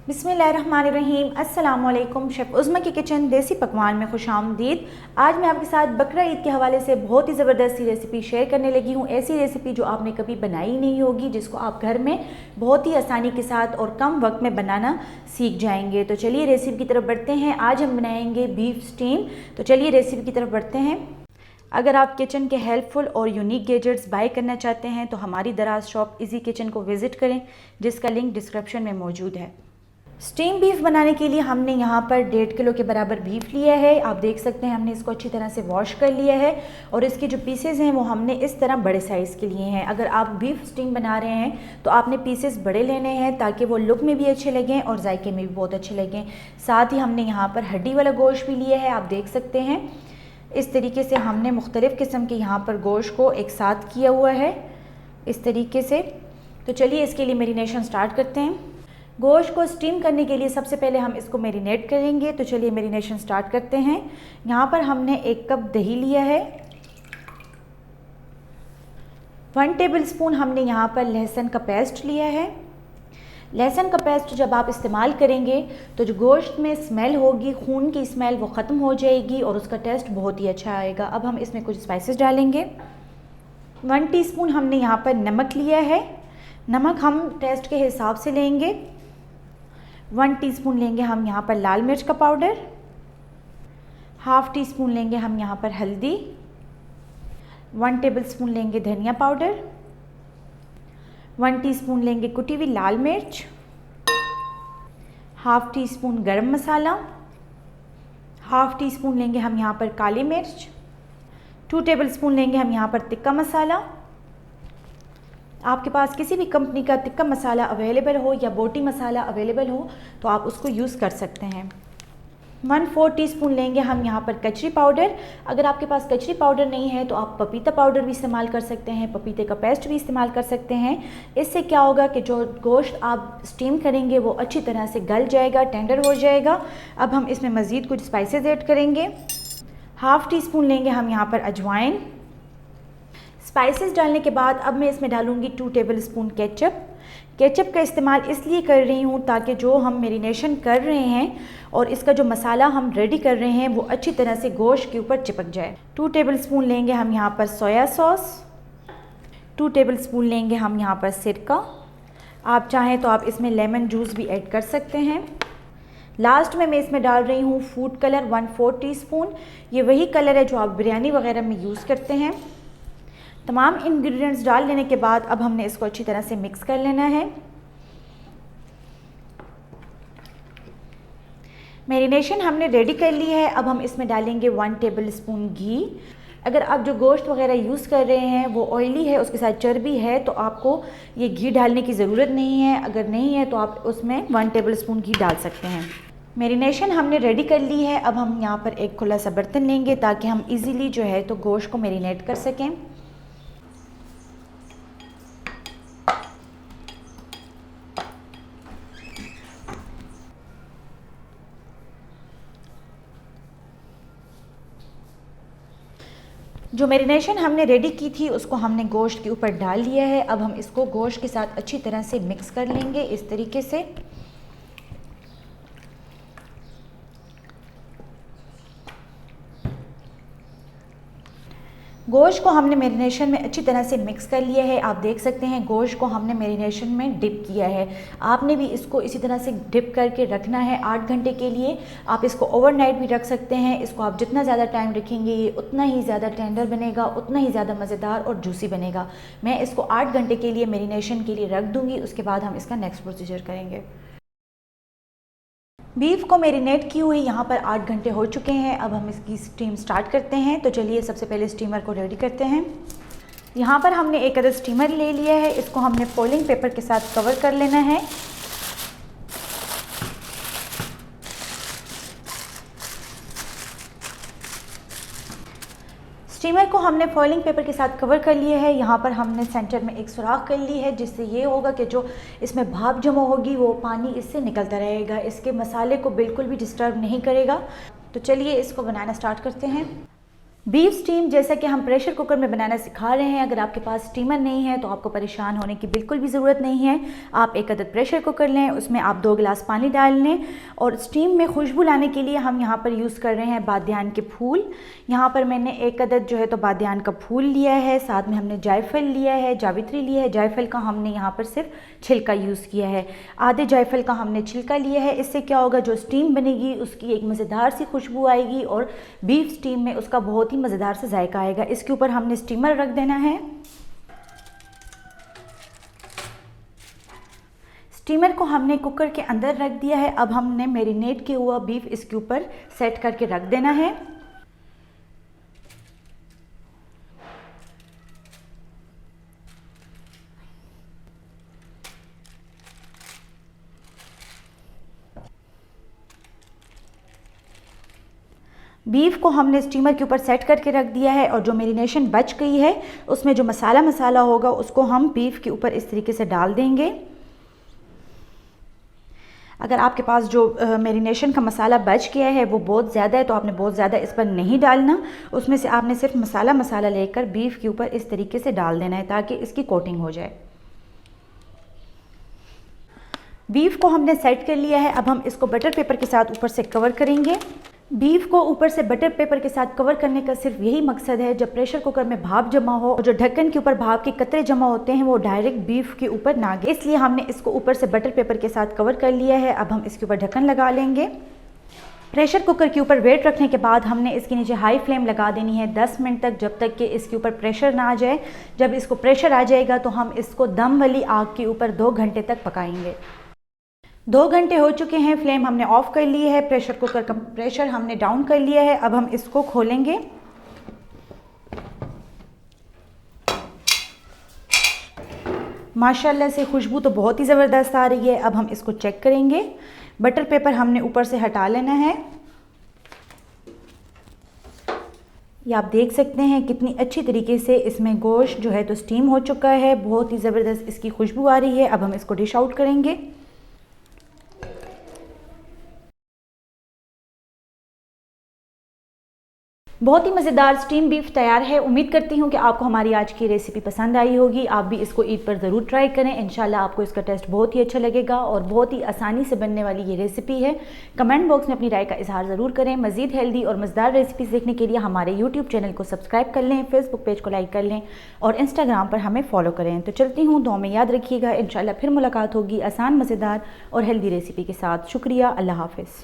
बिस्मिल्लाहिर्रहमानिर्रहीम। अस्सलाम वालेकुम। शेफ़ उज़्मा की किचन देसी पकवान में खुशामदीद। आज मैं आपके साथ बकरा ईद के हवाले से बहुत ही ज़बरदस्त सी रेसिपी शेयर करने लगी हूँ। ऐसी रेसिपी जो आपने कभी बनाई नहीं होगी, जिसको आप घर में बहुत ही आसानी के साथ और कम वक्त में बनाना सीख जाएंगे। तो चलिए रेसिपी की तरफ बढ़ते हैं। आज हम बनाएंगे बीफ स्टीम। तो चलिए रेसिपी की तरफ बढ़ते हैं। अगर आप किचन के हेल्पफुल और यूनिक गैजेट्स बाय करना चाहते हैं तो हमारी दराज शॉप इजी किचन को विज़िट करें, जिसका लिंक डिस्क्रिप्शन में मौजूद है। स्टीम बीफ बनाने के लिए हमने यहाँ पर 1.5 किलो के बराबर बीफ लिया है। आप देख सकते हैं हमने इसको अच्छी तरह से वॉश कर लिया है और इसके जो पीसेस हैं वो हमने इस तरह बड़े साइज़ के लिए हैं। अगर आप बीफ स्टीम बना रहे हैं तो आपने पीसेस बड़े लेने हैं ताकि वो लुक में भी अच्छे लगें और जायके में भी बहुत अच्छे लगें। साथ ही हमने यहाँ पर हड्डी वाला गोश्त भी लिया है। आप देख सकते हैं इस तरीके से हमने मुख्तलिफ़ किस्म के यहाँ पर गोश्त को एक साथ किया हुआ है इस तरीके से। तो चलिए इसके लिए मैरिनेशन स्टार्ट करते हैं। गोश्त को स्टीम करने के लिए सबसे पहले हम इसको मैरिनेट करेंगे। तो चलिए मैरिनेशन स्टार्ट करते हैं। यहाँ पर हमने 1 कप दही लिया है। 1 टेबलस्पून हमने यहाँ पर लहसुन का पेस्ट लिया है। लहसुन का पेस्ट जब आप इस्तेमाल करेंगे तो जो गोश्त में स्मेल होगी, खून की स्मेल, वो ख़त्म हो जाएगी और उसका टेस्ट बहुत ही अच्छा आएगा। अब हम इसमें कुछ स्पाइसेस डालेंगे। 1 टीस्पून हमने यहाँ पर नमक लिया है। नमक हम टेस्ट के हिसाब से लेंगे। 1 टीस्पून लेंगे हम यहाँ पर लाल मिर्च का पाउडर। हाफ़ टी स्पून लेंगे हम यहाँ पर हल्दी। 1 टेबलस्पून लेंगे धनिया पाउडर। 1 टीस्पून लेंगे कुटी हुई लाल मिर्च। हाफ़ टी स्पून गरम मसाला। हाफ़ टी स्पून लेंगे हम यहाँ पर काली मिर्च। 2 टेबलस्पून लेंगे हम यहाँ पर तिक्का मसाला। आपके पास किसी भी कंपनी का तिक्का मसाला अवेलेबल हो या बोटी मसाला अवेलेबल हो तो आप उसको यूज़ कर सकते हैं। 1/4 टीस्पून लेंगे हम यहाँ पर कचरी पाउडर। अगर आपके पास कचरी पाउडर नहीं है तो आप पपीता पाउडर भी इस्तेमाल कर सकते हैं, पपीते का पेस्ट भी इस्तेमाल कर सकते हैं। इससे क्या होगा कि जो गोश्त आप स्टीम करेंगे वो अच्छी तरह से गल जाएगा, टेंडर हो जाएगा। अब हम इसमें मज़ीद कुछ स्पाइसेस ऐड करेंगे। हाफ़ टी स्पून लेंगे हम यहाँ पर अजवाइन। स्पाइसेस डालने के बाद अब मैं इसमें डालूंगी 2 टेबलस्पून केचप। केचप का इस्तेमाल इसलिए कर रही हूँ ताकि जो हम मैरिनेशन कर रहे हैं और इसका जो मसाला हम रेडी कर रहे हैं वो अच्छी तरह से गोश्त के ऊपर चिपक जाए। 2 टेबलस्पून लेंगे हम यहाँ पर सोया सॉस। 2 टेबलस्पून लेंगे हम यहाँ पर सिरका। आप चाहें तो आप इसमें लेमन जूस भी ऐड कर सकते हैं। लास्ट में मैं इसमें डाल रही हूँ फूड कलर 1/4 टीस्पून। ये वही कलर है जो आप बिरयानी वगैरह में यूज़ करते हैं। तमाम इंग्रेडिएंट्स डाल लेने के बाद अब हमने इसको अच्छी तरह से मिक्स कर लेना है। मैरिनेशन हमने रेडी कर ली है। अब हम इसमें डालेंगे 1 टेबलस्पून घी। अगर आप जो गोश्त वगैरह यूज़ कर रहे हैं वो ऑयली है, उसके साथ चर्बी है, तो आपको ये घी डालने की ज़रूरत नहीं है। अगर नहीं है तो आप उसमें 1 टेबलस्पून घी डाल सकते हैं। मैरिनेशन हमने रेडी कर ली है। अब हम यहाँ पर एक खुला सा बर्तन लेंगे ताकि हम इजीली जो है तो गोश्त को मैरिनेट कर सकें। जो मैरिनेशन हमने रेडी की थी उसको हमने गोश्त के ऊपर डाल लिया है। अब हम इसको गोश्त के साथ अच्छी तरह से मिक्स कर लेंगे इस तरीके से। गोश्त को हमने मैरिनेशन में अच्छी तरह से मिक्स कर लिया है। आप देख सकते हैं गोश्त को हमने मैरिनेशन में डिप किया है। आपने भी इसको इसी तरह से डिप करके रखना है 8 घंटे के लिए। आप इसको ओवरनाइट भी रख सकते हैं। इसको आप जितना ज़्यादा टाइम रखेंगे ये उतना ही ज़्यादा टेंडर बनेगा, उतना ही ज़्यादा मज़ेदार और जूसी बनेगा। मैं इसको 8 घंटे के लिए मैरिनेशन के लिए रख दूँगी, उसके बाद हम इसका नेक्स्ट प्रोसीजर करेंगे। बीफ को मैरिनेट किए हुए यहाँ पर 8 घंटे हो चुके हैं। अब हम इसकी स्टीम स्टार्ट करते हैं। तो चलिए सबसे पहले स्टीमर को रेडी करते हैं। यहाँ पर हमने एक अदद स्टीमर ले लिया है। इसको हमने फोल्डिंग पेपर के साथ कवर कर लेना है। स्टीमर को हमने फॉइलिंग पेपर के साथ कवर कर लिया है। यहाँ पर हमने सेंटर में एक सुराख कर ली है, जिससे ये होगा कि जो इसमें भाप जमा होगी वो पानी इससे निकलता रहेगा, इसके मसाले को बिल्कुल भी डिस्टर्ब नहीं करेगा। तो चलिए इसको बनाना स्टार्ट करते हैं। बीफ स्टीम जैसा कि हम प्रेशर कुकर में बनाना सिखा रहे हैं, अगर आपके पास स्टीमर नहीं है तो आपको परेशान होने की बिल्कुल भी ज़रूरत नहीं है। आप एक अदद प्रेशर कुकर लें, उसमें आप 2 गिलास पानी डाल लें और स्टीम में खुशबू लाने के लिए हम यहाँ पर यूज़ कर रहे हैं बादियान के फूल। यहाँ पर मैंने एक अदद जो है तो बादियान का फूल लिया है, साथ में हमने जायफल लिया है, जावित्री लिया है। जायफल का हमने यहाँ पर सिर्फ छिलका यूज़ किया है, आधे जायफल का हमने छिलका लिया है। इससे क्या होगा, जो स्टीम बनेगी उसकी एक मज़ेदार सी खुशबू आएगी और बीफ स्टीम में उसका बहुत ही मज़ेदार सा जायका आएगा। इसके ऊपर हमने स्टीमर रख देना है। स्टीमर को हमने कुकर के अंदर रख दिया है। अब हमने मैरिनेट किया हुआ बीफ इसके ऊपर सेट करके रख देना है। बीफ को हमने स्टीमर के ऊपर सेट करके रख दिया है और जो मैरिनेशन बच गई है उसमें जो मसाला होगा उसको हम बीफ के ऊपर इस तरीके से डाल देंगे। अगर आपके पास जो मैरिनेशन का मसाला बच गया है वो बहुत ज़्यादा है तो आपने बहुत ज़्यादा इस पर नहीं डालना, उसमें से आपने सिर्फ मसाला लेकर बीफ के ऊपर इस तरीके से डाल देना है ताकि इसकी कोटिंग हो जाए। बीफ को हमने सेट कर लिया है। अब हम इसको बटर पेपर के साथ ऊपर से कवर करेंगे। बीफ को ऊपर से बटर पेपर के साथ कवर करने का सिर्फ यही मकसद है, जब प्रेशर कुकर में भाप जमा हो और जो ढक्कन के ऊपर भाप के कतरे जमा होते हैं वो डायरेक्ट बीफ के ऊपर ना गिरे, इसलिए हमने इसको ऊपर से बटर पेपर के साथ कवर कर लिया है। अब हम इसके ऊपर ढक्कन लगा लेंगे। प्रेशर कुकर के ऊपर वेट रखने के बाद हमने इसके नीचे हाई फ्लेम लगा देनी है 10 मिनट तक, जब तक कि इसके ऊपर प्रेशर ना आ जाए। जब इसको प्रेशर आ जाएगा तो हम इसको दम वाली आग के ऊपर 2 घंटे तक पकाएंगे। 2 घंटे हो चुके हैं, फ्लेम हमने ऑफ कर ली है, प्रेशर कुकर का प्रेशर हमने डाउन कर लिया है। अब हम इसको खोलेंगे। माशाल्लाह से खुशबू तो बहुत ही ज़बरदस्त आ रही है। अब हम इसको चेक करेंगे। बटर पेपर हमने ऊपर से हटा लेना है। ये आप देख सकते हैं कितनी अच्छी तरीके से इसमें गोश्त जो है तो स्टीम हो चुका है, बहुत ही ज़बरदस्त इसकी खुशबू आ रही है। अब हम इसको डिश आउट करेंगे। बहुत ही मज़ेदार स्टीम बीफ तैयार है। उम्मीद करती हूँ कि आपको हमारी आज की रेसिपी पसंद आई होगी। आप भी इसको ईद पर ज़रूर ट्राई करें, इंशाल्लाह आपको इसका टेस्ट बहुत ही अच्छा लगेगा और बहुत ही आसानी से बनने वाली ये रेसिपी है। कमेंट बॉक्स में अपनी राय का इजहार ज़रूर करें। मज़ीद हेल्दी और मज़ेदार रेसिपीज़ देखने के लिए हमारे यूट्यूब चैनल को सब्सक्राइब कर लें, फेसबुक पेज को लाइक कर लें और इंस्टाग्राम पर हमें फॉलो करें। तो चलती हूँ, दुआ में याद रखिएगा। इंशाल्लाह फिर मुलाकात होगी आसान, मज़ेदार और हेल्दी रेसिपी के साथ। शुक्रिया, अल्लाह हाफ़िज़।